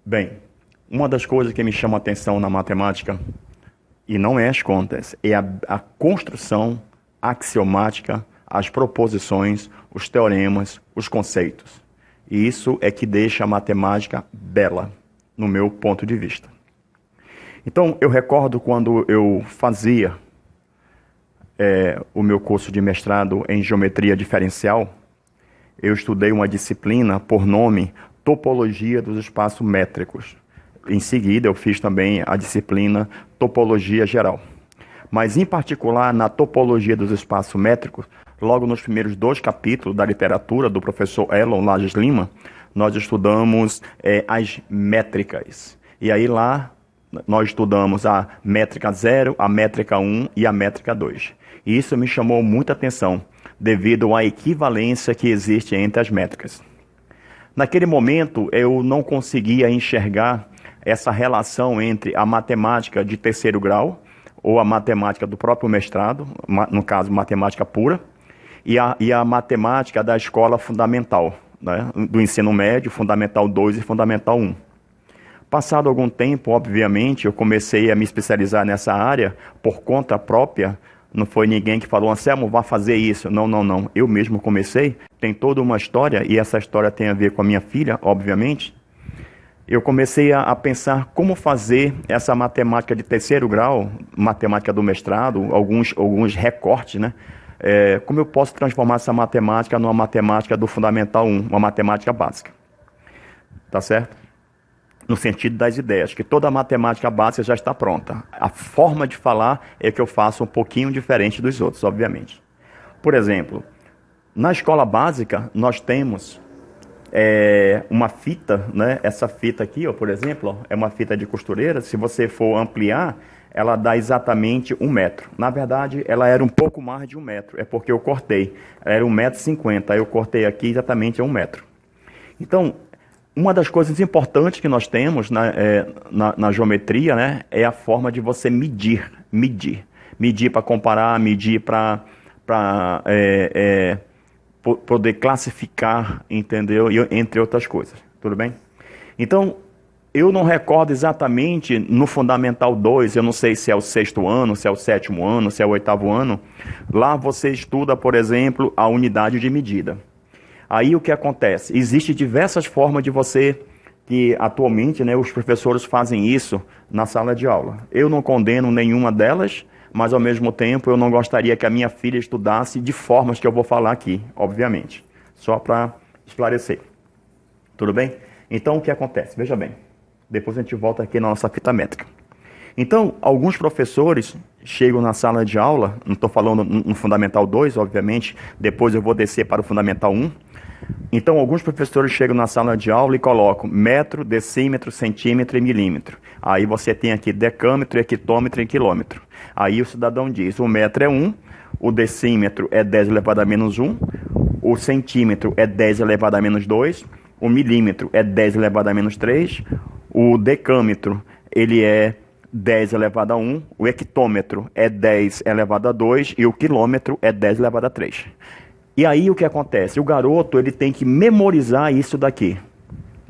Bem, uma das coisas que me chama a atenção na matemática, e não é as contas, é a construção axiomática, as proposições, os teoremas, os conceitos. E isso é que deixa a matemática bela, no meu ponto de vista. Então, eu recordo quando eu fazia o meu curso de mestrado em geometria diferencial, eu estudei uma disciplina por nome Topologia dos Espaços Métricos. Em seguida, eu fiz também a disciplina Topologia Geral. Mas, em particular, na topologia dos espaços métricos, logo nos primeiros 2 capítulos da literatura do professor Elon Lages Lima, nós estudamos as métricas. E aí lá nós estudamos a métrica 0, a métrica 1 e a métrica 2. E isso me chamou muita atenção, devido à equivalência que existe entre as métricas. Naquele momento, eu não conseguia enxergar essa relação entre a matemática de terceiro grau, ou a matemática do próprio mestrado, no caso, matemática pura, e a matemática da escola fundamental, né, do ensino médio, fundamental 2 e fundamental 1. Passado algum tempo, obviamente, eu comecei a me especializar nessa área por conta própria. Não foi ninguém que falou, Anselmo, vá fazer isso. Não, não, não. Eu mesmo comecei. Tem toda uma história, e essa história tem a ver com a minha filha, obviamente. Eu comecei a pensar como fazer essa matemática de terceiro grau, matemática do mestrado, alguns recortes, né? Como eu posso transformar essa matemática numa matemática do Fundamental 1, uma matemática básica. Tá certo? No sentido das ideias, que toda a matemática básica já está pronta. A forma de falar é que eu faço um pouquinho diferente dos outros, obviamente. Por exemplo, na escola básica, nós temos uma fita, né? Essa fita aqui, ó, por exemplo, ó, é uma fita de costureira. Se você for ampliar, ela dá exatamente 1 metro. Na verdade, ela era um pouco mais de 1 metro, é porque eu cortei. Ela era 1,50 m, aí eu cortei aqui exatamente a 1 metro. Então, uma das coisas importantes que nós temos na geometria, né, é a forma de você medir. Medir para comparar, medir para poder classificar, entendeu? E, entre outras coisas. Tudo bem? Então, eu não recordo exatamente no Fundamental 2, eu não sei se é o 6º ano, se é o 7º ano, se é o 8º ano. Lá você estuda, por exemplo, a unidade de medida. Aí o que acontece? Existem diversas formas de você, que atualmente, né, os professores fazem isso na sala de aula. Eu não condeno nenhuma delas, mas ao mesmo tempo eu não gostaria que a minha filha estudasse de formas que eu vou falar aqui, obviamente. Só para esclarecer. Tudo bem? Então o que acontece? Veja bem, depois a gente volta aqui na nossa fita métrica. Então, alguns professores chegam na sala de aula, não estou falando no Fundamental 2, obviamente, depois eu vou descer para o Fundamental 1. Então, alguns professores chegam na sala de aula e colocam metro, decímetro, centímetro e milímetro. Aí você tem aqui decâmetro, hectômetro e quilômetro. Aí o cidadão diz, o metro é 1, o decímetro é 10 elevado a menos 1, o centímetro é 10 elevado a menos 2, o milímetro é 10 elevado a menos 3, o decâmetro ele é 10 elevado a 1, o hectômetro é 10 elevado a 2 e o quilômetro é 10 elevado a 3. E aí o que acontece? O garoto ele tem que memorizar isso daqui,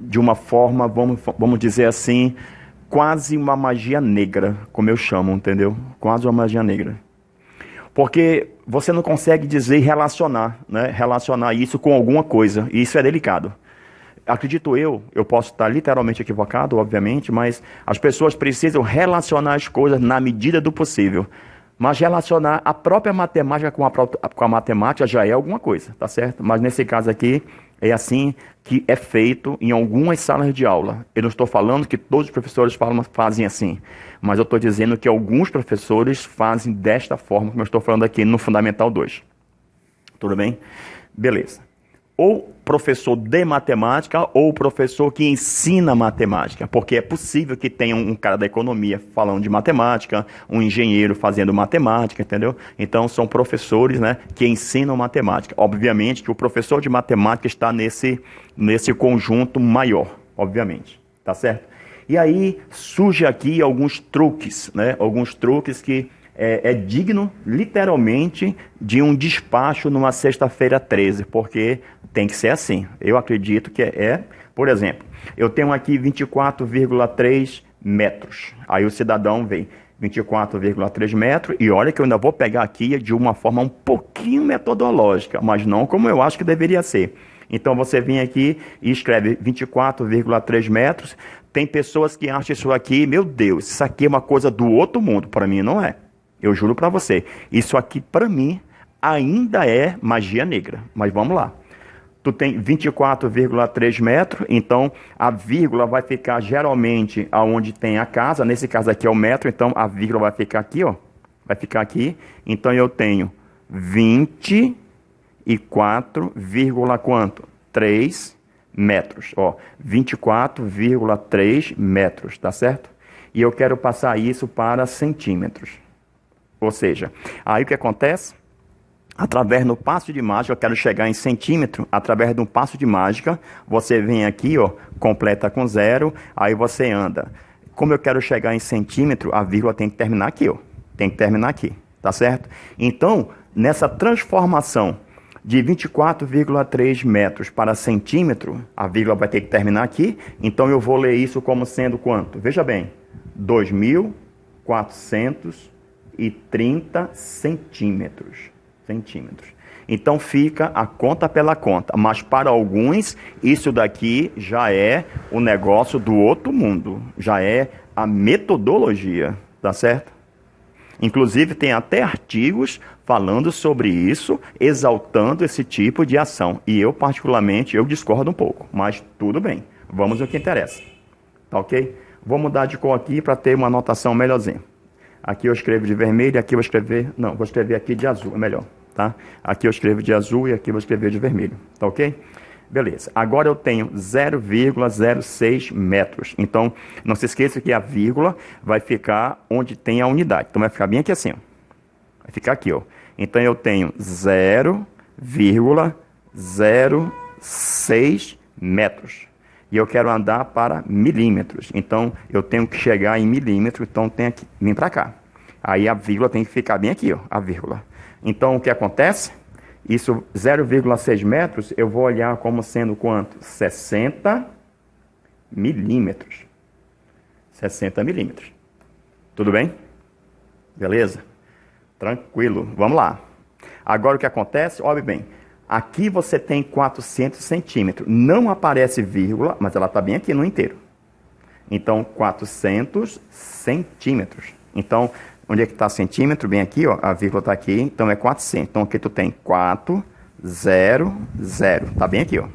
de uma forma, vamos dizer assim, quase uma magia negra, como eu chamo, entendeu? Quase uma magia negra. Porque você não consegue dizer e relacionar, né? Relacionar isso com alguma coisa, e isso é delicado. Acredito eu posso estar literalmente equivocado, obviamente, mas as pessoas precisam relacionar as coisas na medida do possível. Mas relacionar a própria matemática com a matemática já é alguma coisa, tá certo? Mas nesse caso aqui, é assim que é feito em algumas salas de aula. Eu não estou falando que todos os professores fazem assim, mas eu estou dizendo que alguns professores fazem desta forma, como eu estou falando aqui no Fundamental 2. Tudo bem? Beleza. Ou professor de matemática ou professor que ensina matemática, porque é possível que tenha um cara da economia falando de matemática, um engenheiro fazendo matemática, entendeu? Então são professores, né, que ensinam matemática. Obviamente que o professor de matemática está nesse conjunto maior, obviamente, tá certo? E aí surge aqui alguns truques, né? Alguns truques que é digno, literalmente, de um despacho numa sexta-feira 13, porque tem que ser assim. Eu acredito que Por exemplo, eu tenho aqui 24,3 metros. Aí o cidadão vem 24,3 metros e olha que eu ainda vou pegar aqui de uma forma um pouquinho metodológica, mas não como eu acho que deveria ser. Então você vem aqui e escreve 24,3 metros. Tem pessoas que acham isso aqui, meu Deus, isso aqui é uma coisa do outro mundo. Para mim não é. Eu juro para você. Isso aqui para mim ainda é magia negra. Mas vamos lá. Tu tem 24,3 metros, então a vírgula vai ficar geralmente aonde tem a casa. Nesse caso aqui é o metro, então a vírgula vai ficar aqui, ó. Vai ficar aqui. Então eu tenho 24, quanto? 3 metros, ó. 24,3 metros, tá certo? E eu quero passar isso para centímetros. Ou seja, aí o que acontece? Através do passo de mágica, eu quero chegar em centímetro, através de um passo de mágica, você vem aqui, ó, completa com 0, aí você anda. Como eu quero chegar em centímetro, a vírgula tem que terminar aqui, ó. Tem que terminar aqui, tá certo? Então, nessa transformação de 24,3 metros para centímetro, a vírgula vai ter que terminar aqui, então eu vou ler isso como sendo quanto? Veja bem, 2.430 centímetros. Então fica a conta pela conta, mas para alguns isso daqui já é o negócio do outro mundo, já é a metodologia, tá certo? Inclusive tem até artigos falando sobre isso, exaltando esse tipo de ação, e eu particularmente eu discordo um pouco, mas tudo bem, vamos ao que interessa, tá ok? Vou mudar de cor aqui para ter uma anotação melhorzinha. Aqui eu escrevo de vermelho, aqui eu vou escrever... Não, vou escrever aqui de azul, é melhor, tá? Aqui eu escrevo de azul e aqui eu vou escrever de vermelho, tá ok? Beleza. Agora eu tenho 0,06 metros. Então, não se esqueça que a vírgula vai ficar onde tem a unidade. Então, vai ficar bem aqui assim, ó. Vai ficar aqui, ó. Então, eu tenho 0,06 metros. E eu quero andar para milímetros. Então, eu tenho que chegar em milímetro. Então, tenho que vir para cá. Aí, a vírgula tem que ficar bem aqui, ó, a vírgula. Então, o que acontece? Isso, 0,6 metros, eu vou olhar como sendo quanto? 60 milímetros. 60 milímetros. Tudo bem? Beleza? Tranquilo. Vamos lá. Agora, o que acontece? Olha bem. Aqui você tem 400 centímetros. Não aparece vírgula, mas ela está bem aqui no inteiro. Então, 400 centímetros. Então, onde é que está centímetro? Bem aqui, ó. A vírgula está aqui, então é 400. Então, aqui tu tem 400. Está bem aqui, ó.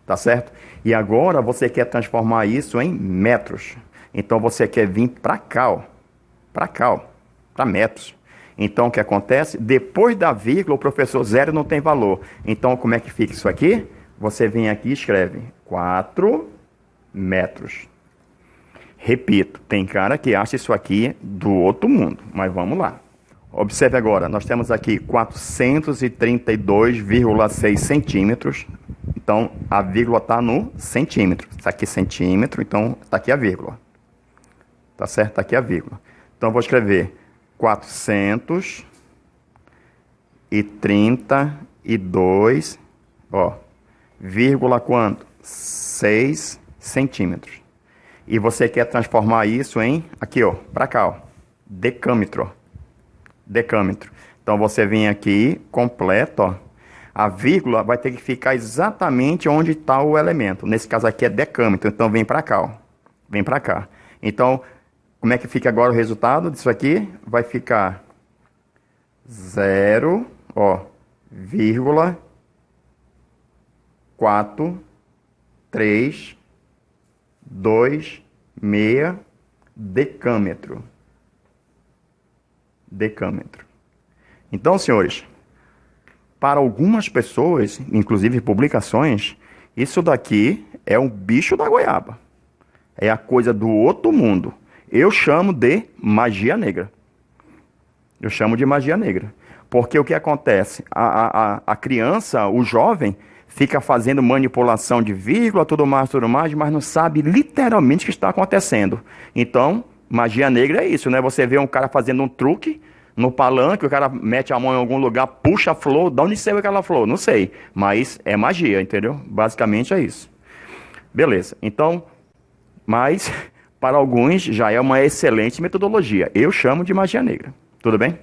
Tá certo? E agora você quer transformar isso em metros. Então, você quer vir para cá, ó. Para cá, ó. Para metros. Então, o que acontece? Depois da vírgula, o professor zero não tem valor. Então, como é que fica isso aqui? Você vem aqui e escreve 4 metros. Repito, tem cara que acha isso aqui do outro mundo, mas vamos lá. Observe agora, nós temos aqui 432,6 centímetros. Então, a vírgula está no centímetro. Isso aqui é centímetro, então está aqui a vírgula. Tá certo? Está aqui a vírgula. Então, eu vou escrever 432, ó, vírgula quanto? 6 centímetros. E você quer transformar isso em, aqui, ó, para cá, ó, decâmetro, ó. Decâmetro. Então, você vem aqui, completa, ó. A vírgula vai ter que ficar exatamente onde está o elemento. Nesse caso aqui é decâmetro, então vem para cá, ó. Vem para cá. Então, como é que fica agora o resultado disso aqui? Vai ficar 0, ó, vírgula 4, 3, 2, 6, decâmetro. Decâmetro. Então, senhores, para algumas pessoas, inclusive publicações, isso daqui é um bicho da goiaba. É a coisa do outro mundo. Eu chamo de magia negra. Eu chamo de magia negra. Porque o que acontece? A criança, o jovem, fica fazendo manipulação de vírgula, tudo mais, mas não sabe literalmente o que está acontecendo. Então, magia negra é isso, né? Você vê um cara fazendo um truque no palanque, o cara mete a mão em algum lugar, puxa a flor, de onde saiu aquela flor? Não sei, mas é magia, entendeu? Basicamente é isso. Beleza. Então, mas para alguns já é uma excelente metodologia. Eu chamo de magia negra. Tudo bem?